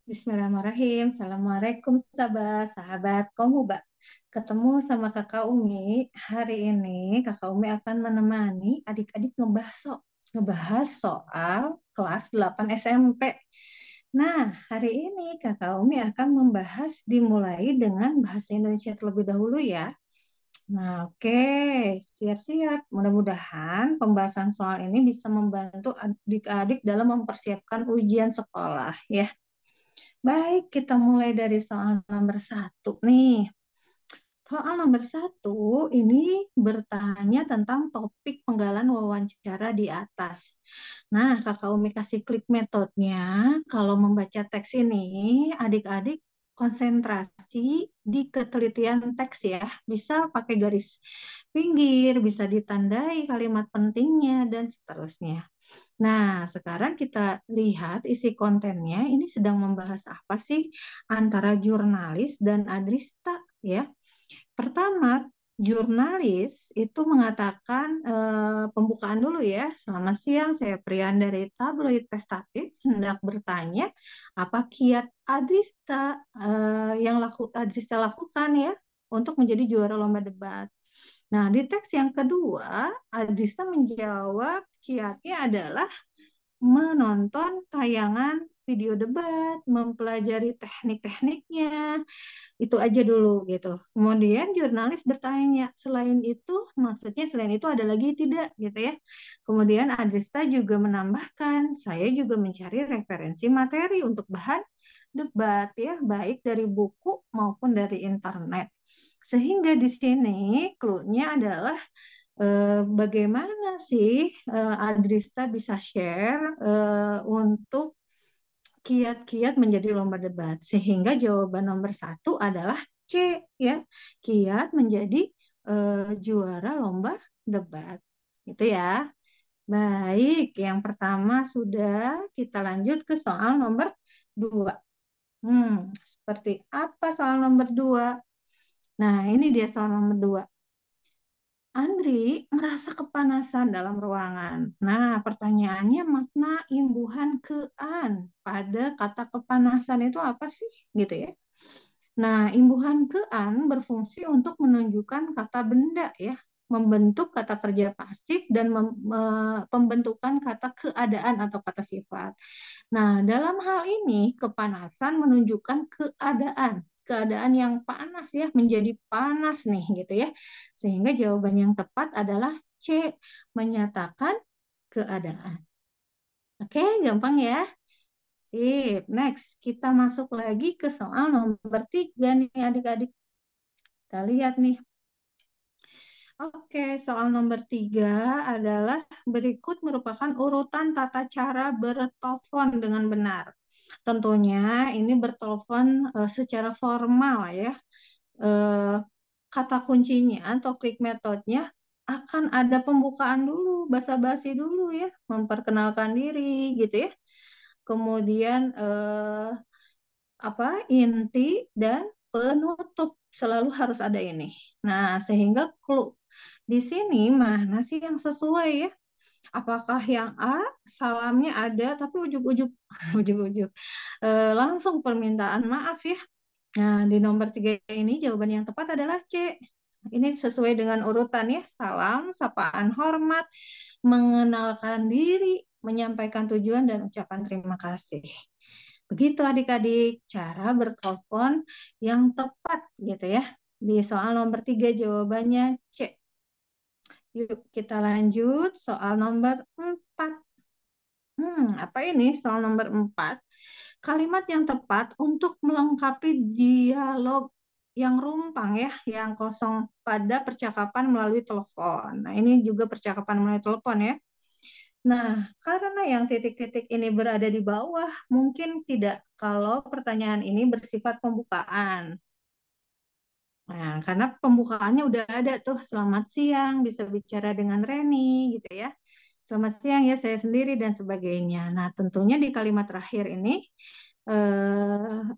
Bismillahirrahmanirrahim. Assalamualaikum sahabat Komuba. Ketemu sama Kakak Umi. Hari ini Kakak Umi akan menemani adik-adik ngebahas soal kelas 8 SMP. Nah, hari ini Kakak Umi akan membahas dimulai dengan bahasa Indonesia terlebih dahulu ya. Nah, oke, siap-siap. Mudah-mudahan pembahasan soal ini bisa membantu adik-adik dalam mempersiapkan ujian sekolah ya. Baik, kita mulai dari soal nomor satu nih. Soal nomor satu ini bertanya tentang topik penggalan wawancara di atas. Nah, Kakak Umi kasih klik metodenya. Kalau membaca teks ini, adik-adik konsentrasi di ketelitian teks ya. Bisa pakai garis pinggir, bisa ditandai kalimat pentingnya, dan seterusnya. Nah, sekarang kita lihat isi kontennya. Ini sedang membahas apa sih antara jurnalis dan Adrista ya. Pertama, jurnalis itu mengatakan pembukaan dulu ya. Selamat siang, saya Prian dari tabloid Prestatif hendak bertanya apa kiat Adrista Adrista lakukan ya untuk menjadi juara lomba debat. Nah, di teks yang kedua, Adrista menjawab kiatnya adalah menonton tayangan video debat, mempelajari teknik-tekniknya, itu aja dulu gitu. Kemudian jurnalis bertanya, selain itu ada lagi tidak gitu ya. Kemudian Adrista juga menambahkan, saya juga mencari referensi materi untuk bahan debat ya, baik dari buku maupun dari internet. Sehingga di sini clue-nya adalah bagaimana sih Adrista bisa share untuk kiat-kiat menjadi lomba debat. Sehingga jawaban nomor satu adalah C ya, kiat menjadi juara lomba debat. Itu ya. Baik, yang pertama sudah, kita lanjut ke soal nomor dua. Seperti apa soal nomor dua? Nah, ini dia soal nomor dua. Andri merasa kepanasan dalam ruangan. Nah, pertanyaannya makna imbuhan kean pada kata kepanasan itu apa sih? Gitu ya. Nah, imbuhan kean berfungsi untuk menunjukkan kata benda ya, membentuk kata kerja pasif dan pembentukan kata keadaan atau kata sifat. Nah, dalam hal ini kepanasan menunjukkan keadaan yang panas ya, menjadi panas nih gitu ya. Sehingga jawaban yang tepat adalah C, menyatakan keadaan. Oke, gampang ya. Sip, next kita masuk lagi ke soal nomor 3 nih adik-adik. Kita lihat nih. Oke, soal nomor 3 adalah berikut merupakan urutan tata cara bertelepon dengan benar. Tentunya ini bertelepon secara formal ya. Eh, Kata kuncinya atau klik metodenya akan ada pembukaan dulu, basa-basi dulu ya, memperkenalkan diri gitu ya. Kemudian inti dan penutup selalu harus ada ini. Nah, sehingga clue di sini mana sih yang sesuai ya? Apakah yang A salamnya ada tapi ujuk-ujuk ujuk-ujuk langsung permintaan maaf ya. Nah, di nomor 3 ini jawaban yang tepat adalah C. Ini sesuai dengan urutan ya. Salam, sapaan hormat, mengenalkan diri, menyampaikan tujuan dan ucapan terima kasih. Begitu adik-adik cara bertelepon yang tepat gitu ya. Di soal nomor 3 jawabannya C. Yuk kita lanjut soal nomor 4. Apa ini soal nomor 4? Kalimat yang tepat untuk melengkapi dialog yang rumpang ya, yang kosong pada percakapan melalui telepon. Nah, ini juga percakapan melalui telepon ya. Nah, karena yang titik-titik ini berada di bawah, mungkin tidak kalau pertanyaan ini bersifat pembukaan. Nah, karena pembukaannya udah ada tuh, selamat siang, bisa bicara dengan Reni gitu ya. Selamat siang ya, saya sendiri dan sebagainya. Nah, tentunya di kalimat terakhir ini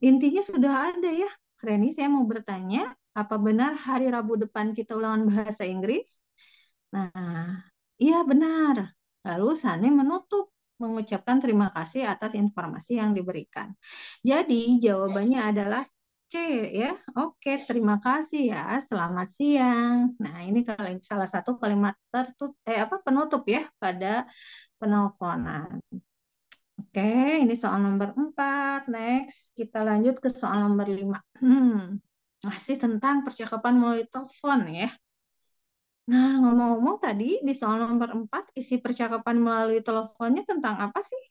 intinya sudah ada ya. Reni, saya mau bertanya, apa benar hari Rabu depan kita ulangan bahasa Inggris? Nah, iya benar. Lalu Sani menutup. mengucapkan terima kasih atas informasi yang diberikan. Jadi jawabannya adalah C ya. Oke, terima kasih ya. Selamat siang. Nah, ini salah satu kalimat penutup ya pada penelponan. Oke, ini soal nomor 4. Next, kita lanjut ke soal nomor 5. Masih tentang percakapan melalui telepon ya. Nah, ngomong-ngomong tadi di soal nomor 4, isi percakapan melalui teleponnya tentang apa sih?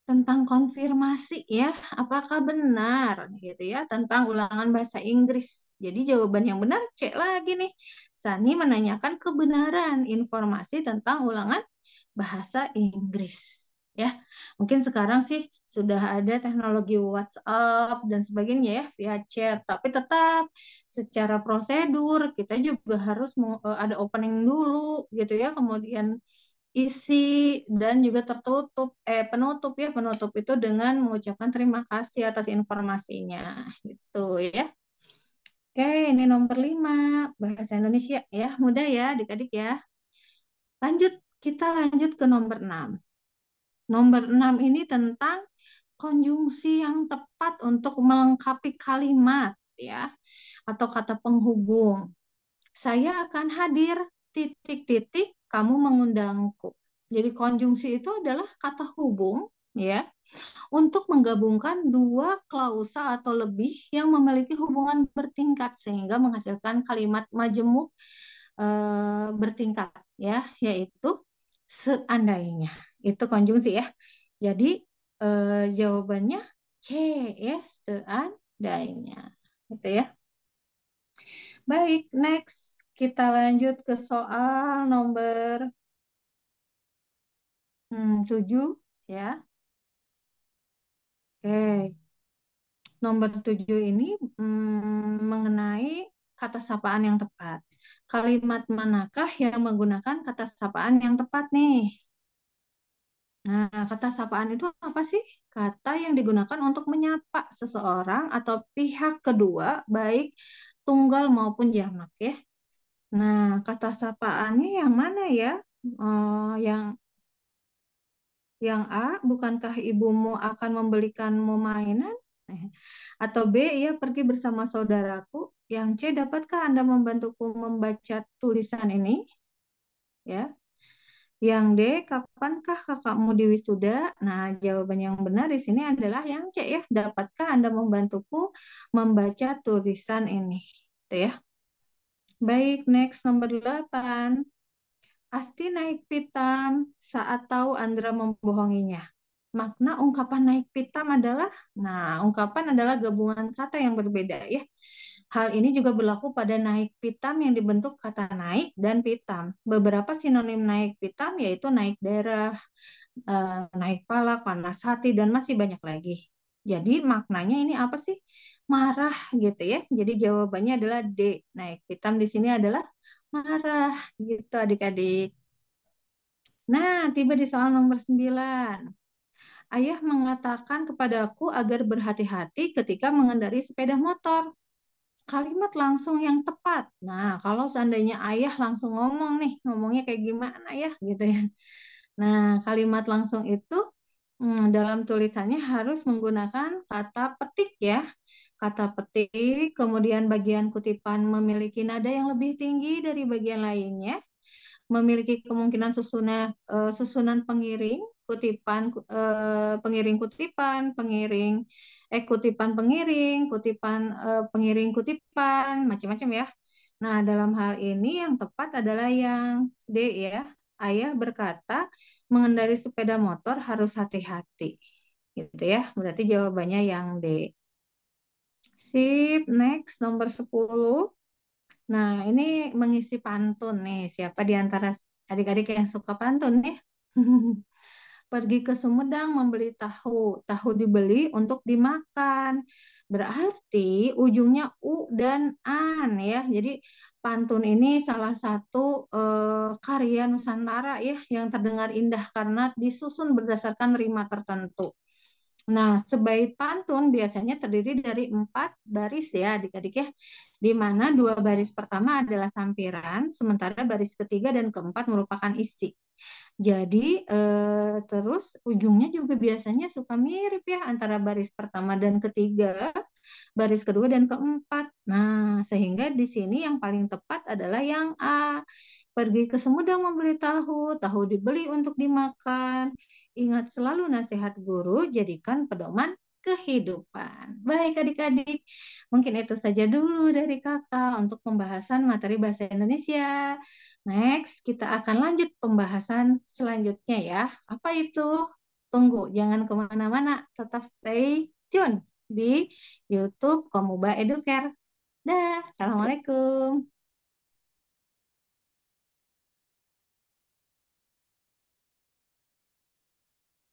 Tentang konfirmasi ya, apakah benar gitu ya, tentang ulangan bahasa Inggris. Jadi jawaban yang benar C lagi nih. Sani menanyakan kebenaran informasi tentang ulangan bahasa Inggris. Ya, mungkin sekarang sih sudah ada teknologi WhatsApp dan sebagainya ya via chat, tapi tetap secara prosedur kita juga harus ada opening dulu gitu ya, kemudian isi dan juga penutup ya, penutup itu dengan mengucapkan terima kasih atas informasinya gitu ya. Oke, ini nomor 5 bahasa Indonesia ya, mudah ya adik-adik ya. Lanjut, kita lanjut ke nomor 6. Nomor 6 ini tentang konjungsi yang tepat untuk melengkapi kalimat ya, atau kata penghubung. Saya akan hadir titik-titik kamu mengundangku. Jadi konjungsi itu adalah kata hubung ya, untuk menggabungkan dua klausa atau lebih yang memiliki hubungan bertingkat sehingga menghasilkan kalimat majemuk bertingkat ya, yaitu seandainya. Itu konjungsi ya. Jadi jawabannya C ya, seandainya. Gitu ya. Baik, next. Kita lanjut ke soal nomor 7 ya. Oke, nomor 7 ini mengenai kata sapaan yang tepat. Kalimat manakah yang menggunakan kata sapaan yang tepat nih? Nah, kata sapaan itu apa sih? Kata yang digunakan untuk menyapa seseorang atau pihak kedua, baik tunggal maupun jamak ya. Nah, kata sapaannya yang mana ya? Yang A, bukankah ibumu akan membelikanmu mainan? Atau B, ya pergi bersama saudaraku. Yang C, dapatkah Anda membantuku membaca tulisan ini? Ya. Yang D, kapankah kakakmu diwisuda? Nah, jawaban yang benar di sini adalah yang C ya. Dapatkah Anda membantuku membaca tulisan ini? Itu ya. Baik, next nomor 8. Asti naik pitam saat tahu Andra membohonginya. Makna ungkapan naik pitam adalah, ungkapan adalah gabungan kata yang berbeda ya. Hal ini juga berlaku pada naik pitam yang dibentuk kata naik dan pitam. Beberapa sinonim naik pitam yaitu naik darah, naik pala, panas hati, dan masih banyak lagi. Jadi maknanya ini apa sih? Marah gitu ya. Jadi jawabannya adalah D. Naik pitam di sini adalah marah gitu adik-adik. Nah, tiba di soal nomor 9. Ayah mengatakan kepadaku agar berhati-hati ketika mengendarai sepeda motor. Kalimat langsung yang tepat. Nah, kalau seandainya ayah langsung ngomong nih, ngomongnya kayak gimana ya gitu ya. Nah, kalimat langsung itu dalam tulisannya harus menggunakan kata petik ya. Kata petik, kemudian bagian kutipan memiliki nada yang lebih tinggi dari bagian lainnya, memiliki kemungkinan susunan pengiring kutipan, pengiring kutipan, kutipan pengiring, kutipan pengiring kutipan, macam-macam ya. Nah, dalam hal ini yang tepat adalah yang D ya. Ayah berkata, mengendarai sepeda motor harus hati-hati. Gitu ya. Berarti jawabannya yang D. Sip, next nomor 10. Nah, ini mengisi pantun nih. Siapa di antara adik-adik yang suka pantun nih? Pergi ke Sumedang membeli tahu. Tahu dibeli untuk dimakan. Berarti ujungnya U dan an ya. Jadi pantun ini salah satu karya Nusantara ya yang terdengar indah karena disusun berdasarkan rima tertentu. Nah, sebaik pantun biasanya terdiri dari 4 baris ya adik-adik ya, di mana 2 baris pertama adalah sampiran, sementara baris ketiga dan keempat merupakan isi. Jadi terus ujungnya juga biasanya suka mirip ya antara baris pertama dan ketiga, baris kedua dan keempat. Nah, sehingga di sini yang paling tepat adalah yang A. Pergi ke Sumedang membeli tahu, tahu dibeli untuk dimakan. Ingat selalu nasihat guru, jadikan pedoman kehidupan. Baik adik-adik, mungkin itu saja dulu dari kakak untuk pembahasan materi bahasa Indonesia. Next, kita akan lanjut pembahasan selanjutnya ya. Apa itu? Tunggu, jangan kemana-mana, tetap stay tune di YouTube Komuba Educare. Dah, Assalamualaikum.